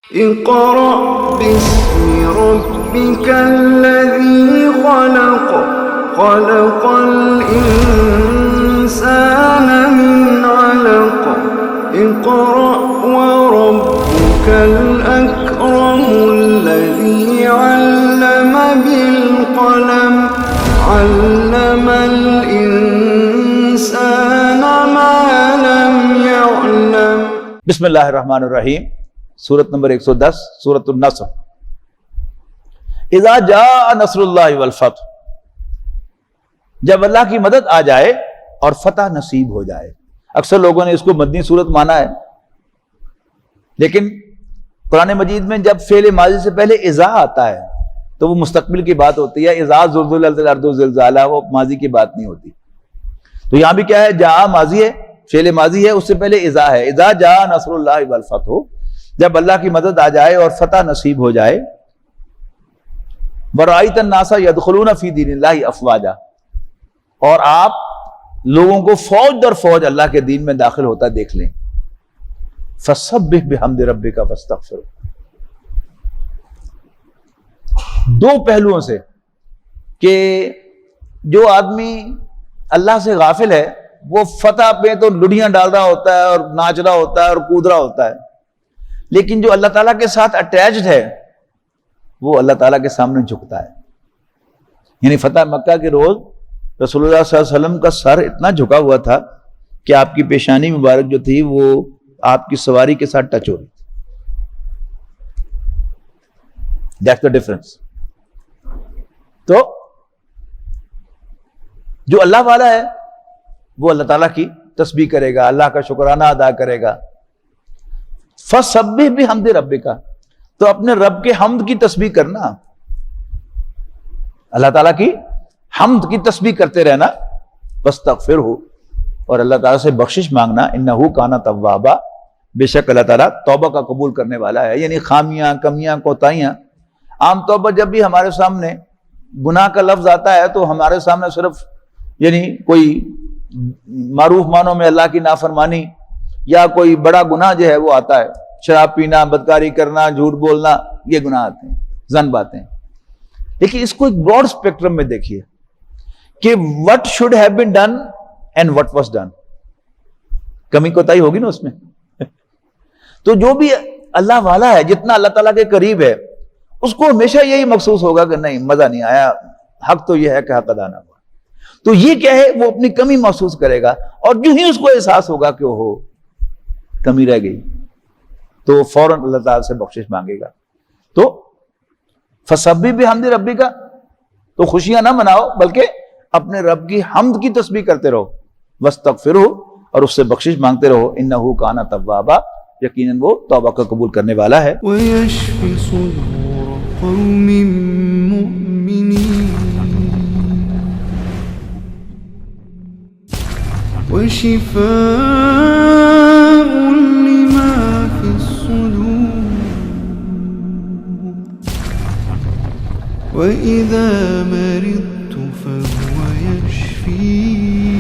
اقرأ باسم ربك الذي خلق خلق الإنسان من علق اقرأ وربك الأكرم الذي علم بالقلم علم الإنسان ما لم يعلم۔ بسم اللہ الرحمن الرحیم، سورت نمبر 110 سورت النصر۔ اذا جاء نصر اللہ والفتح، جب اللہ کی مدد آ جائے اور فتح نصیب ہو جائے۔ اکثر لوگوں نے اس کو مدنی صورت مانا ہے، لیکن قرآن مجید میں جب فعل ماضی سے پہلے اذا آتا ہے تو وہ مستقبل کی بات ہوتی ہے۔ اذا زلزلت الارض زلزالہا، وہ ماضی کی بات نہیں ہوتی۔ تو یہاں بھی کیا ہے، جاء ماضی ہے، فعل ماضی ہے، اس سے پہلے اذا ہے۔ اذا جاء نصر اللہ والفتح، جب اللہ کی مدد آ جائے اور فتح نصیب ہو جائے۔ وَرَأَيْتَ النَّاسَ يَدْخُلُونَ فِي دِينِ اللَّهِ أَفْوَاجًا، اور آپ لوگوں کو فوج در فوج اللہ کے دین میں داخل ہوتا دیکھ لیں۔ فَسَبِّحْ بِحَمْدِ رَبِّكَ وَاسْتَغْفِرْ، دو پہلوؤں سے کہ جو آدمی اللہ سے غافل ہے وہ فتح پہ تو لڑیاں ڈال رہا ہوتا ہے اور ناچ رہا ہوتا ہے اور کود رہا ہوتا ہے، لیکن جو اللہ تعالیٰ کے ساتھ اٹیچڈ ہے وہ اللہ تعالیٰ کے سامنے جھکتا ہے۔ یعنی فتح مکہ کے روز رسول اللہ صلی اللہ علیہ وسلم کا سر اتنا جھکا ہوا تھا کہ آپ کی پیشانی مبارک جو تھی وہ آپ کی سواری کے ساتھ ٹچ ہو رہی تھی۔ That's the difference. تو جو اللہ والا ہے وہ اللہ تعالیٰ کی تسبیح کرے گا، اللہ کا شکرانہ ادا کرے گا۔ فَسَبِّحْ بِحَمْدِ رَبِّكَ، تو اپنے رب کے حمد کی تسبیح کرنا، اللہ تعالیٰ کی حمد کی تسبیح کرتے رہنا۔ وَاسْتَغْفِرْهُ، اور اللہ تعالیٰ سے بخشش مانگنا۔ إِنَّهُ كَانَ تَوَّابًا، بے شک اللہ تعالیٰ توبہ کا قبول کرنے والا ہے۔ یعنی خامیاں، کمیاں، کوتاہیاں، عام طور پر جب بھی ہمارے سامنے گناہ کا لفظ آتا ہے تو ہمارے سامنے صرف یعنی کوئی معروف معنوں میں اللہ کی نافرمانی یا کوئی بڑا گناہ جو ہے وہ آتا ہے، شراب پینا، بدکاری کرنا، جھوٹ بولنا، یہ گناہ آتے ہیں، زن باتیں۔ لیکن اس کو ایک براڈ اسپیکٹرم میں دیکھیے کہ what should have been done and what was done، کمی کوتاہی ہوگی نا اس میں۔ تو جو بھی اللہ والا ہے، جتنا اللہ تعالیٰ کے قریب ہے، اس کو ہمیشہ یہی محسوس ہوگا کہ نہیں، مزہ نہیں آیا، حق تو یہ ہے کہ حق ادا نہ ہوا۔ تو یہ کیا ہے، وہ اپنی کمی محسوس کرے گا، اور جو ہی اس کو احساس ہوگا کہ وہ کمی رہ گئی تو فوراً اللہ تعالیٰ سے بخشش مانگے گا۔ تو فَسَبِّحْ بِحَمْدِ رَبِّكَ، تو خوشیاں نہ مناؤ بلکہ اپنے رب کی حمد کی تسبیح کرتے رہو۔ وَاسْتَغْفِرْهُ، اور اس سے بخشش مانگتے رہو۔ إِنَّهُ كَانَ تَوَّابًا، یقیناً وہ توبہ کا قبول کرنے والا ہے۔ وَيَشْفِ صُدُورَ قَوْمٍ مُّؤْمِنِينَ وَشِفَاءٌ لِّمَا فِي الصُّدُورِ وَإِذَا مَرِضْتُ فَهُوَ يَشْفِينِ